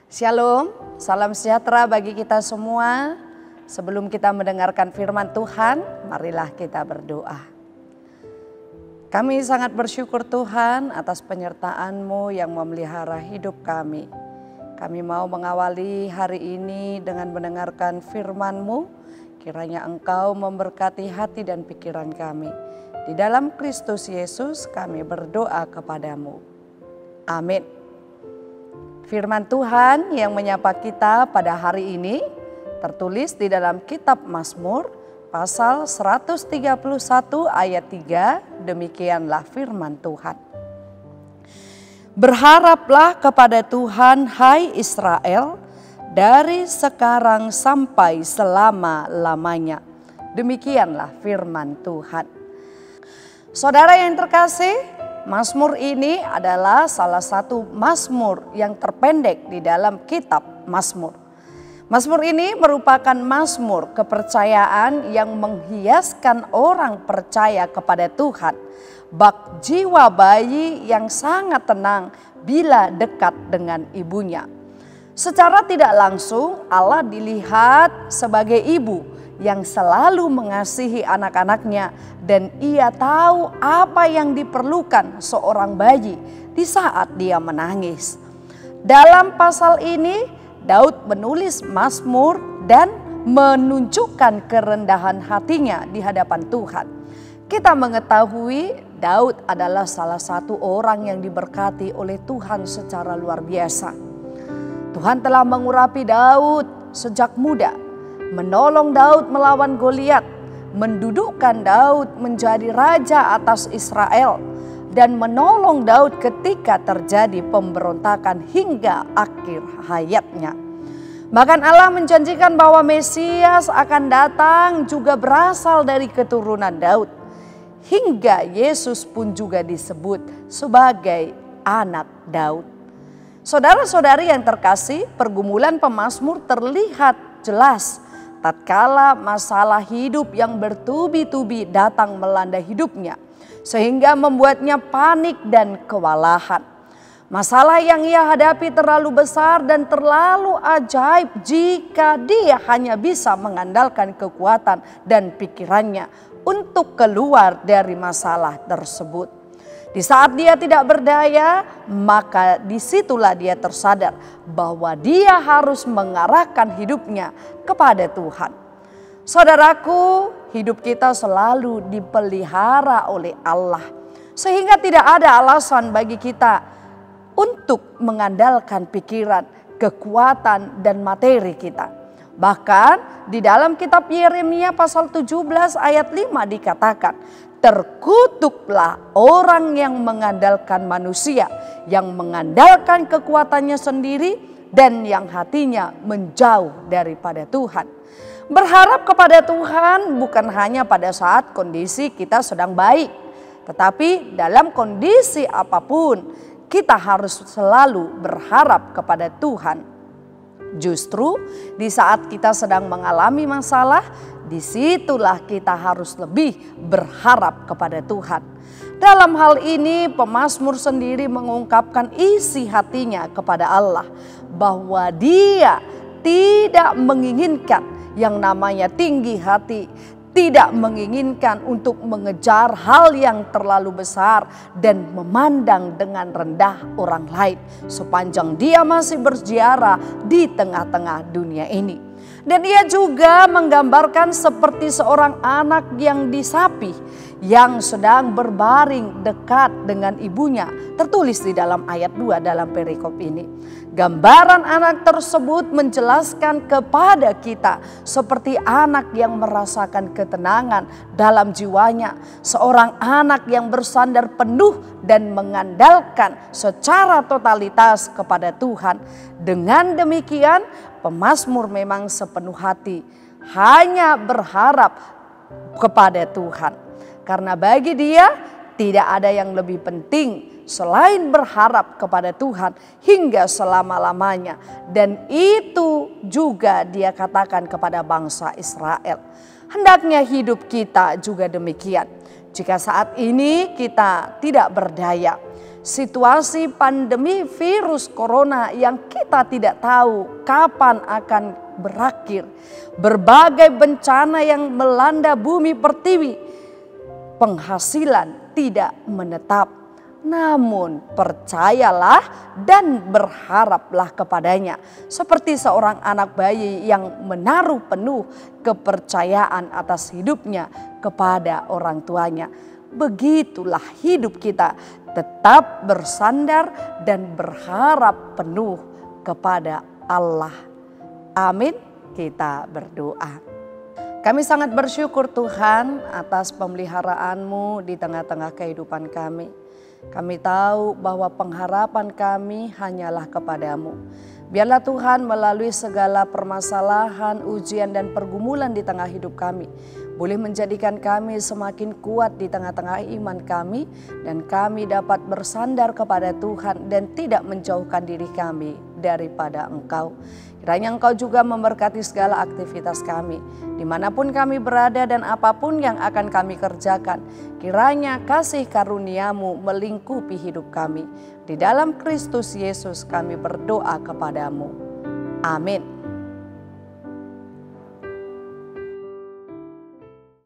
Shalom, salam sejahtera bagi kita semua. Sebelum kita mendengarkan firman Tuhan, marilah kita berdoa. Kami sangat bersyukur Tuhan atas penyertaan-Mu yang memelihara hidup kami. Kami mau mengawali hari ini dengan mendengarkan firman-Mu. Kiranya Engkau memberkati hati dan pikiran kami. Di dalam Kristus Yesus kami berdoa kepadamu. Amin. Firman Tuhan yang menyapa kita pada hari ini tertulis di dalam kitab Mazmur pasal 131 ayat 3, demikianlah firman Tuhan. Berharaplah kepada Tuhan hai Israel dari sekarang sampai selama-lamanya. Demikianlah firman Tuhan. Saudara yang terkasih, Mazmur ini adalah salah satu mazmur yang terpendek di dalam kitab Mazmur. Mazmur ini merupakan mazmur kepercayaan yang menghiaskan orang percaya kepada Tuhan. Bak jiwa bayi yang sangat tenang bila dekat dengan ibunya. Secara tidak langsung Allah dilihat sebagai ibu yang selalu mengasihi anak-anaknya dan ia tahu apa yang diperlukan seorang bayi di saat dia menangis. Dalam pasal ini Daud menulis mazmur dan menunjukkan kerendahan hatinya di hadapan Tuhan. Kita mengetahui Daud adalah salah satu orang yang diberkati oleh Tuhan secara luar biasa. Tuhan telah mengurapi Daud sejak muda, menolong Daud melawan Goliat, mendudukkan Daud menjadi raja atas Israel, dan menolong Daud ketika terjadi pemberontakan hingga akhir hayatnya. Bahkan Allah menjanjikan bahwa Mesias akan datang juga berasal dari keturunan Daud. Hingga Yesus pun juga disebut sebagai anak Daud. Saudara-saudari yang terkasih, pergumulan pemazmur terlihat jelas tatkala masalah hidup yang bertubi-tubi datang melanda hidupnya, sehingga membuatnya panik dan kewalahan. Masalah yang ia hadapi terlalu besar dan terlalu ajaib jika dia hanya bisa mengandalkan kekuatan dan pikirannya untuk keluar dari masalah tersebut. Di saat dia tidak berdaya, maka disitulah dia tersadar bahwa dia harus mengarahkan hidupnya kepada Tuhan. Saudaraku, hidup kita selalu dipelihara oleh Allah, sehingga tidak ada alasan bagi kita untuk mengandalkan pikiran, kekuatan, dan materi kita. Bahkan di dalam kitab Yeremia pasal 17 ayat 5 dikatakan, terkutuklah orang yang mengandalkan manusia, yang mengandalkan kekuatannya sendiri dan yang hatinya menjauh daripada Tuhan. Berharap kepada Tuhan bukan hanya pada saat kondisi kita sedang baik, tetapi dalam kondisi apapun kita harus selalu berharap kepada Tuhan. Justru di saat kita sedang mengalami masalah, disitulah kita harus lebih berharap kepada Tuhan. Dalam hal ini pemazmur sendiri mengungkapkan isi hatinya kepada Allah, bahwa dia tidak menginginkan yang namanya tinggi hati, tidak menginginkan untuk mengejar hal yang terlalu besar dan memandang dengan rendah orang lain sepanjang dia masih berziarah di tengah-tengah dunia ini. Dan ia juga menggambarkan seperti seorang anak yang disapih, yang sedang berbaring dekat dengan ibunya. Tertulis di dalam ayat 2 dalam perikop ini. Gambaran anak tersebut menjelaskan kepada kita seperti anak yang merasakan ketenangan dalam jiwanya. Seorang anak yang bersandar penuh dan mengandalkan secara totalitas kepada Tuhan. Dengan demikian, pemazmur memang sepenuh hati hanya berharap kepada Tuhan. Karena bagi dia tidak ada yang lebih penting selain berharap kepada Tuhan hingga selama-lamanya. Dan itu juga dia katakan kepada bangsa Israel. Hendaknya hidup kita juga demikian. Jika saat ini kita tidak berdaya, situasi pandemi virus corona yang kita tidak tahu kapan akan berakhir, berbagai bencana yang melanda bumi pertiwi, penghasilan tidak menetap. Namun percayalah dan berharaplah kepadanya, seperti seorang anak bayi yang menaruh penuh kepercayaan atas hidupnya kepada orang tuanya. Begitulah hidup kita, tetap bersandar dan berharap penuh kepada Allah. Amin. Kita berdoa. Kami sangat bersyukur Tuhan atas pemeliharaanmu di tengah-tengah kehidupan kami. Kami tahu bahwa pengharapan kami hanyalah kepadamu. Biarlah Tuhan melalui segala permasalahan, ujian dan pergumulan di tengah hidup kami, boleh menjadikan kami semakin kuat di tengah-tengah iman kami, dan kami dapat bersandar kepada Tuhan dan tidak menjauhkan diri kami daripada Engkau. Kiranya Engkau juga memberkati segala aktivitas kami, dimanapun kami berada dan apapun yang akan kami kerjakan. Kiranya kasih karunia-Mu melingkupi hidup kami. Di dalam Kristus Yesus kami berdoa kepadamu. Amin.